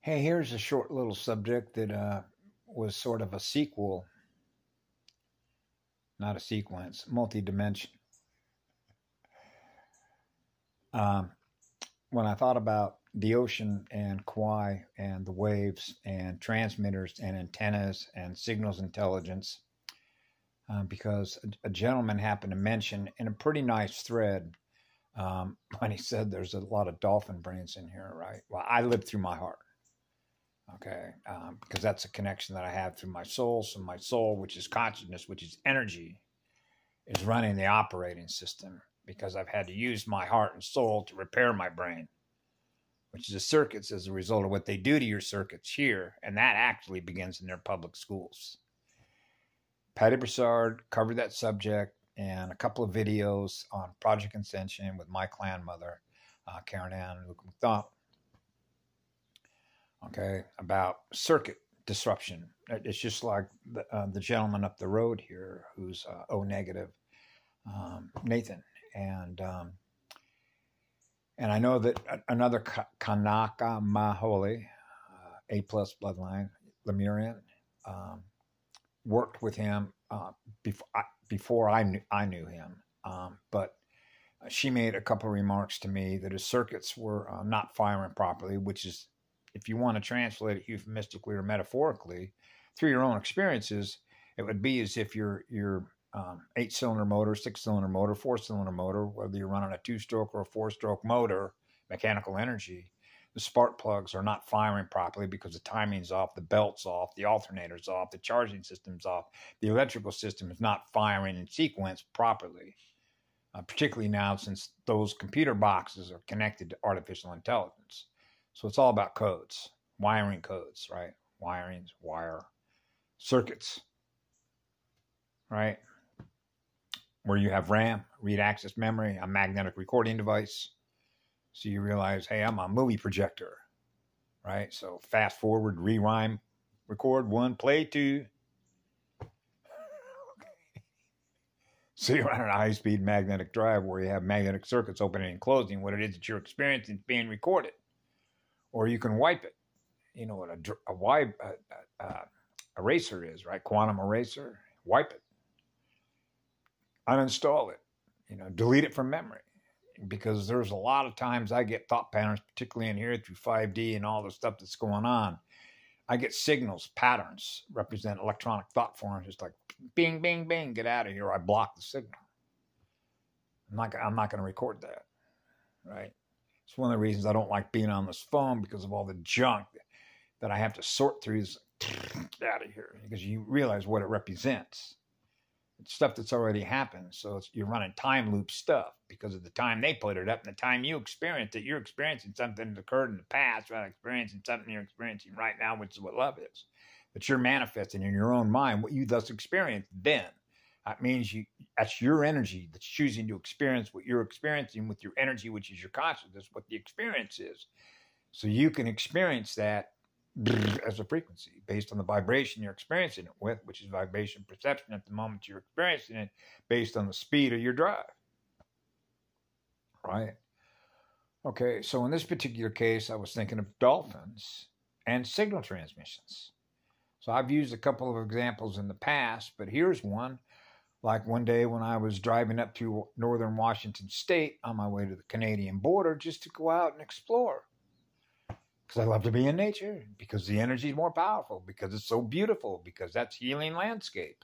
Hey, here's a short little subject that was sort of a sequel, not a sequence, multi-dimension. Um, when I thought about the ocean and Kauai and the waves and transmitters and antennas and signals intelligence, because a gentleman happened to mention in a pretty nice thread when he said there's a lot of dolphin brains in here, right? Well, I lived through my heart. Okay, because that's a connection that I have through my soul. So my soul, which is consciousness, which is energy, is running the operating system because I've had to use my heart and soul to repair my brain, which is the circuits as a result of what they do to your circuits here. And that actually begins in their public schools. Patty Broussard covered that subject and a couple of videos on Project Ascension with my clan mother, Karen Ann and Luke McDonald. Okay, about circuit disruption. It's just like the gentleman up the road here who's O negative, Nathan. And I know that another Kanaka Maholi, A plus bloodline, Lemurian, worked with him before I knew him. But she made a couple of remarks to me that his circuits were not firing properly, which is, if you want to translate it euphemistically or metaphorically, through your own experiences, it would be as if your 8-cylinder motor, 6-cylinder motor, 4-cylinder motor, whether you're running a 2-stroke or a 4-stroke motor, mechanical energy, the spark plugs are not firing properly because the timing's off, the belt's off, the alternator's off, the charging system's off, the electrical system is not firing in sequence properly, particularly now since those computer boxes are connected to artificial intelligence. So it's all about codes, wiring codes, right? Wirings, wire, circuits, right? Where you have RAM, read access memory, a magnetic recording device. So you realize, hey, I'm a movie projector, right? So fast forward, rewind, record 1, play 2. So you're on a high-speed magnetic drive where you have magnetic circuits opening and closing. What it is that you're experiencing is being recorded. Or you can wipe it. You know what a eraser is, right? Quantum eraser. Wipe it. Uninstall it. Delete it from memory. Because there's a lot of times I get thought patterns, particularly in here through 5D and all the stuff that's going on. I get signals, patterns, represent electronic thought forms. It's like, bing, bing, bing, get out of here. I block the signal. I'm not going to record that, right? It's one of the reasons I don't like being on this phone because of all the junk that I have to sort through. Get out of here, because you realize what it represents. It's stuff that's already happened. So you're running time loop stuff because of the time they put it up and the time you experience it. You're experiencing something that occurred in the past, rather experiencing something you're experiencing right now, which is what love is. But you're manifesting in your own mind what you thus experienced then. That means that's your energy that's choosing to experience what you're experiencing with your energy, which is your consciousness, what the experience is. So you can experience that as a frequency based on the vibration you're experiencing it with, which is vibration perception at the moment you're experiencing it based on the speed of your drive. Right? Okay, so in this particular case, I was thinking of dolphins and signal transmissions. So I've used a couple of examples in the past, but here's one. Like one day when I was driving up to northern Washington State on my way to the Canadian border just to go out and explore. Because I love to be in nature, because the energy is more powerful, because it's so beautiful, because that's healing landscape.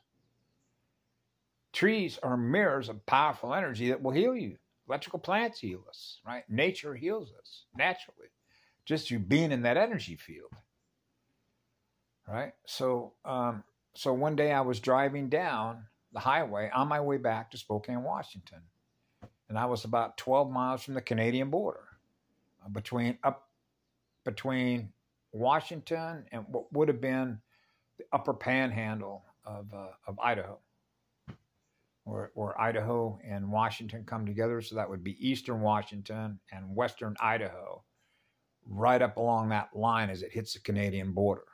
Trees are mirrors of powerful energy that will heal you. Electrical plants heal us, right? Nature heals us naturally, just through being in that energy field, right? So one day I was driving down the highway on my way back to Spokane, Washington. And I was about 12 miles from the Canadian border, between Washington and what would have been the upper panhandle of Idaho, where Idaho and Washington come together. So that would be eastern Washington and western Idaho, right up along that line as it hits the Canadian border,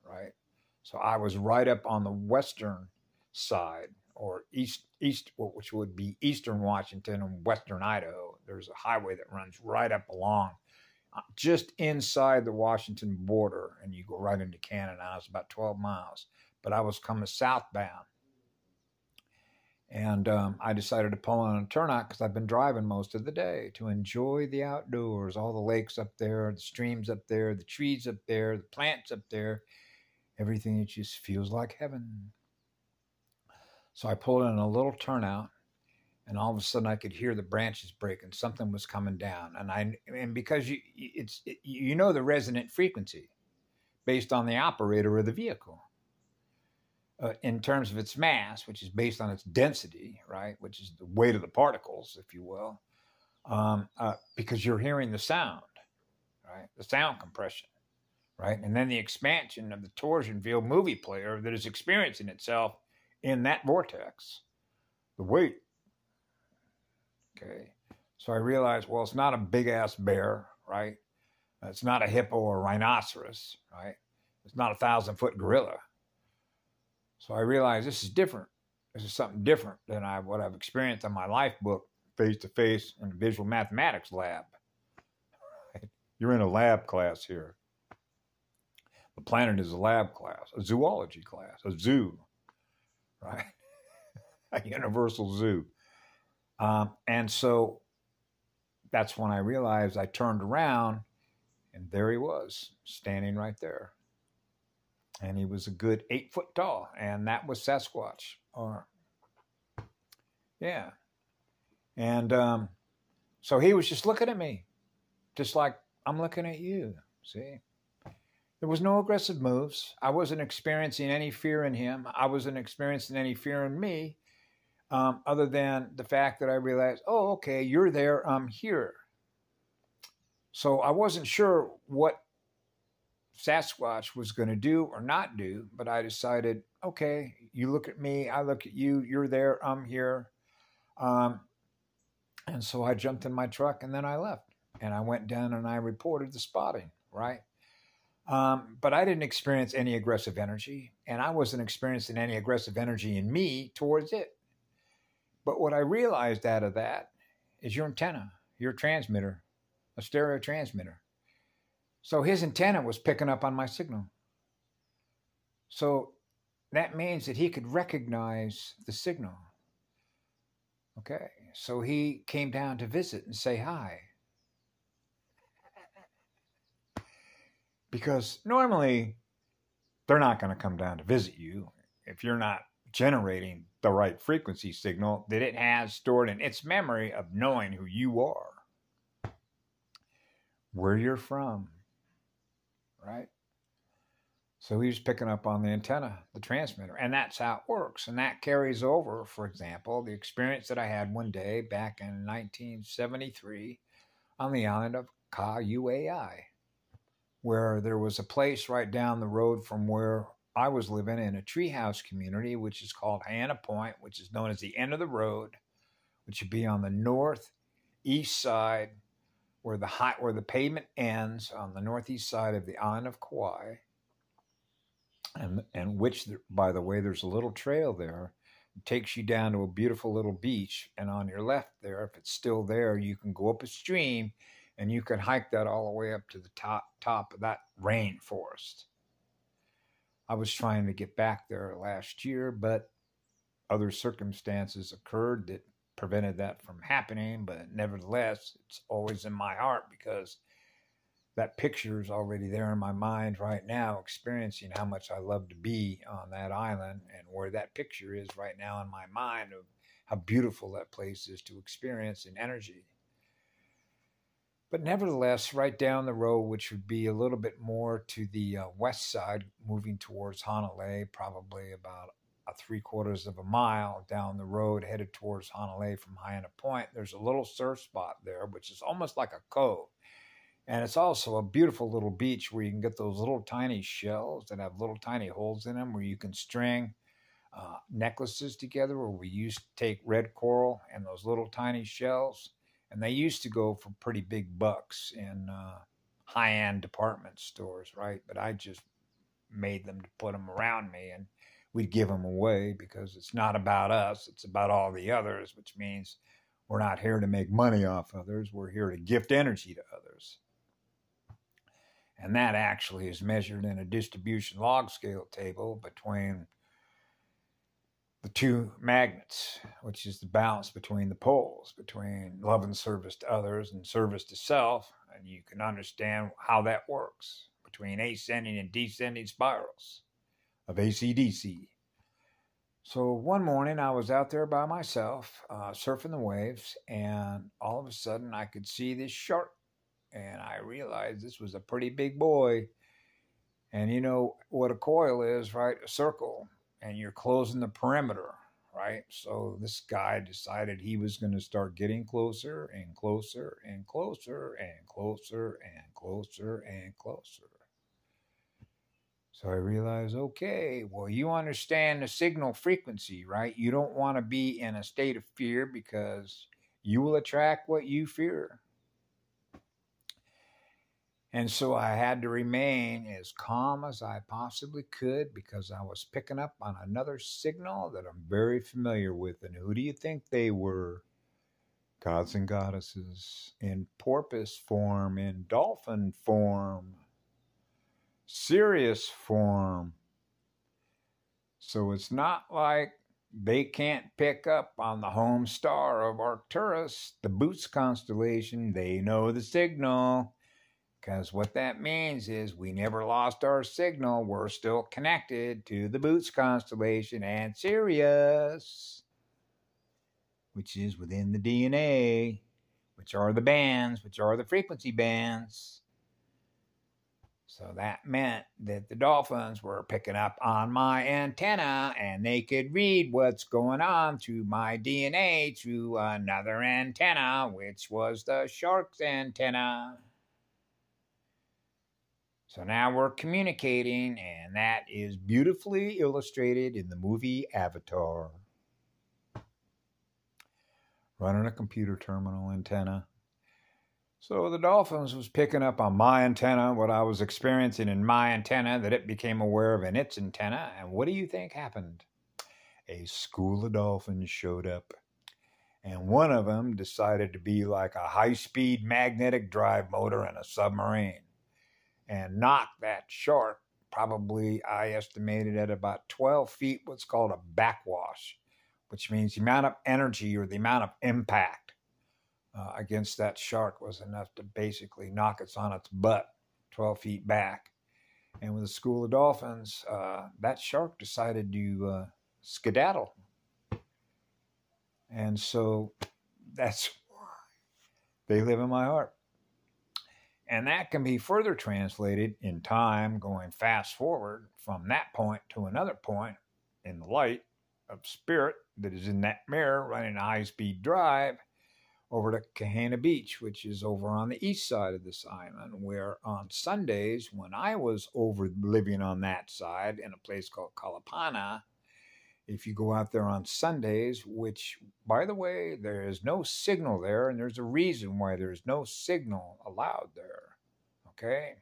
right? So I was right up on the western side, or east, which would be eastern Washington and western Idaho. There's a highway that runs right up along just inside the Washington border, and you go right into Canada. It's about 12 miles, but I was coming southbound. And I decided to pull on a turnout because I've been driving most of the day to enjoy the outdoors, all the lakes up there, the streams up there, the trees up there, the plants up there, everything. It just feels like heaven. So I pulled in a little turnout, and all of a sudden I could hear the branches breaking. Something was coming down, and because you know the resonant frequency based on the operator of the vehicle. In terms of its mass, which is based on its density, right, which is the weight of the particles, if you will, because you're hearing the sound, right, the sound compression, right, and then the expansion of the torsion field movie player that is experiencing itself in that vortex, the weight. Okay, so I realized, well, it's not a big-ass bear, right? It's not a hippo or rhinoceros, right? It's not a 1,000-foot gorilla. So I realized this is different. This is something different than what I've experienced in my life book, face-to-face in a visual mathematics lab. You're in a lab class here. The planet is a lab class, a zoology class, a zoo, right? A universal zoo. And so that's when I realized. I turned around, and there he was, standing right there. And he was a good 8 foot tall, and that was Sasquatch. Yeah. And so he was just looking at me, just like I'm looking at you, see? There was no aggressive moves. I wasn't experiencing any fear in him. I wasn't experiencing any fear in me, other than the fact that I realized, oh, okay, you're there, I'm here. So I wasn't sure what Sasquatch was going to do or not do, but I decided, okay, you look at me, I look at you, you're there, I'm here. And so I jumped in my truck, and then I left, and I went down and I reported the spotting, right? But I didn't experience any aggressive energy, and I wasn't experiencing any aggressive energy in me towards it. But what I realized out of that is your antenna, your transmitter, a stereo transmitter. So his antenna was picking up on my signal. So that means that he could recognize the signal. Okay, so he came down to visit and say hi. Because normally they're not going to come down to visit you if you're not generating the right frequency signal that it has stored in its memory of knowing who you are, where you're from. Right? So he was picking up on the antenna, the transmitter, and that's how it works. And that carries over, for example, the experience that I had one day back in 1973 on the island of Kauai, where there was a place right down the road from where I was living in a treehouse community, which is called Hyanna Point, which is known as the end of the road, which would be on the northeast side, where the pavement ends on the northeast side of the island of Kauai, and which, by the way, there's a little trail there. It takes you down to a beautiful little beach, and on your left there, if it's still there, you can go up a stream, and you can hike that all the way up to the top of that rainforest. I was trying to get back there last year, but other circumstances occurred that prevented that from happening. But nevertheless, it's always in my heart, because that picture is already there in my mind right now, experiencing how much I love to be on that island, and where that picture is right now in my mind of how beautiful that place is to experience in energy. But nevertheless, right down the road, which would be a little bit more to the west side, moving towards Honolulu, probably about 3/4 of a mile down the road, headed towards Honolulu from Hyanna Point, there's a little surf spot there, which is almost like a cove. And it's also a beautiful little beach where you can get those little tiny shells that have little tiny holes in them, where you can string necklaces together, where we used to take red coral and those little tiny shells. And they used to go for pretty big bucks in high-end department stores, right? But I just made them to put them around me, and we'd give them away, because it's not about us. It's about all the others, which means we're not here to make money off others. We're here to gift energy to others. And that actually is measured in a distribution log scale table between the two magnets, which is the balance between the poles, between love and service to others and service to self. And you can understand how that works between ascending and descending spirals of AC/DC. So one morning I was out there by myself, surfing the waves, and all of a sudden I could see this shark. And I realized this was a pretty big boy. And you know what a coil is, right? A circle. And you're closing the perimeter, right? So this guy decided he was going to start getting closer and closer and closer and closer and closer and closer. So I realized, okay, well, you understand the signal frequency, right? You don't want to be in a state of fear because you will attract what you fear. And so I had to remain as calm as I possibly could because I was picking up on another signal that I'm very familiar with. And who do you think they were? Gods and goddesses in porpoise form, in dolphin form, Sirius form. So it's not like they can't pick up on the home star of Arcturus, the Boots constellation. They know the signal. Because what that means is we never lost our signal. We're still connected to the Boots constellation and Sirius, which is within the DNA, which are the bands, which are the frequency bands. So that meant that the dolphins were picking up on my antenna and they could read what's going on through my DNA through another antenna, which was the shark's antenna. So now we're communicating, and that is beautifully illustrated in the movie Avatar. Running a computer terminal antenna. So the Dolphins was picking up on my antenna, what I was experiencing in my antenna, that it became aware of in its antenna. And what do you think happened? A school of dolphins showed up. And one of them decided to be like a high-speed magnetic drive motor in a submarine. And knock that shark, probably I estimated at about 12 feet, what's called a backwash, which means the amount of energy or the amount of impact against that shark was enough to basically knock it on its butt 12 feet back. And with a school of dolphins, that shark decided to skedaddle. And so that's why they live in my heart. And that can be further translated in time, going fast forward from that point to another point in the light of spirit that is in that mirror running a high-speed drive over to Kahana Beach, which is over on the east side of this island, where on Sundays, when I was over living on that side in a place called Kalapana, if you go out there on Sundays, which, by the way, there is no signal there, and there's a reason why there's no signal allowed there, okay,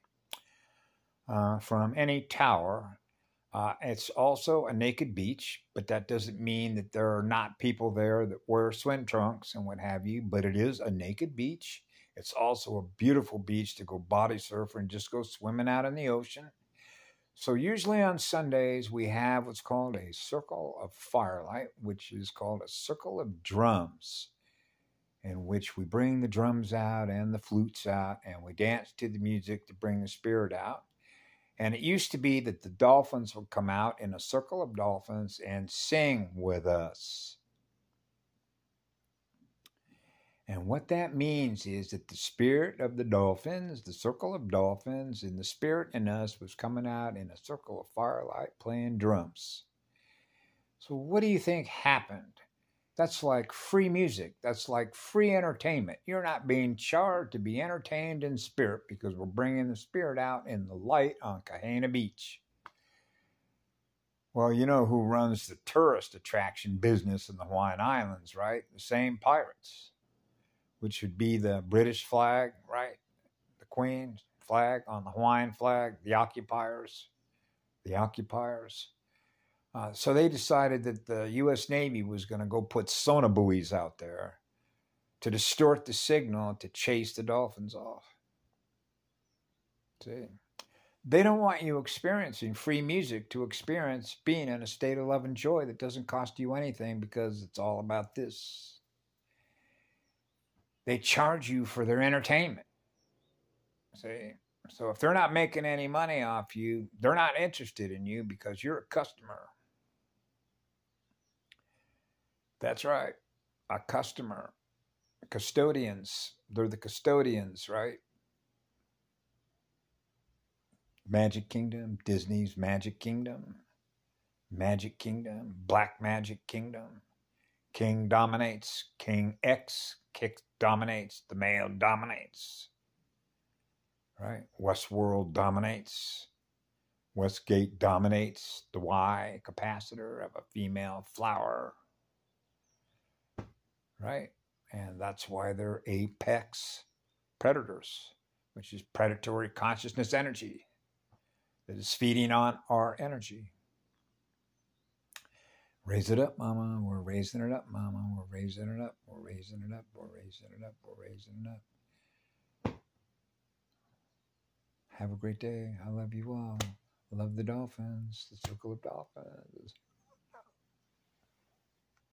from any tower. It's also a naked beach, but that doesn't mean that there are not people there that wear swim trunks and what have you, but it is a naked beach. It's also a beautiful beach to go body surf and just go swimming out in the ocean. So usually on Sundays, we have what's called a circle of firelight, which is called a circle of drums, in which we bring the drums out and the flutes out, and we dance to the music to bring the spirit out. And it used to be that the dolphins would come out in a circle of dolphins and sing with us. And what that means is that the spirit of the dolphins, the circle of dolphins, and the spirit in us was coming out in a circle of firelight playing drums. So what do you think happened? That's like free music. That's like free entertainment. You're not being charged to be entertained in spirit because we're bringing the spirit out in the light on Kahana Beach. Well, you know who runs the tourist attraction business in the Hawaiian Islands, right? The same pirates, which would be the British flag, right? The Queen's flag on the Hawaiian flag, the occupiers. So they decided that the U.S. Navy was going to go put sonar buoys out there to distort the signal to chase the dolphins off. See? They don't want you experiencing free music to experience being in a state of love and joy that doesn't cost you anything because it's all about this. They charge you for their entertainment. See? So if they're not making any money off you, they're not interested in you because you're a customer. That's right. A customer. Custodians. They're the custodians, right? Magic Kingdom, Disney's Magic Kingdom, Black Magic Kingdom. King dominates, King X, Kick dominates, the male dominates. Right? Westworld dominates. Westgate dominates the Y capacitor of a female flower. Right? And that's why they're apex predators, which is predatory consciousness energy that is feeding on our energy. Raise it up, mama. We're raising it up, mama. We're raising it up. We're raising it up. We're raising it up. We're raising it up. Have a great day. I love you all. I love the Dolphins, the circle of Dolphins.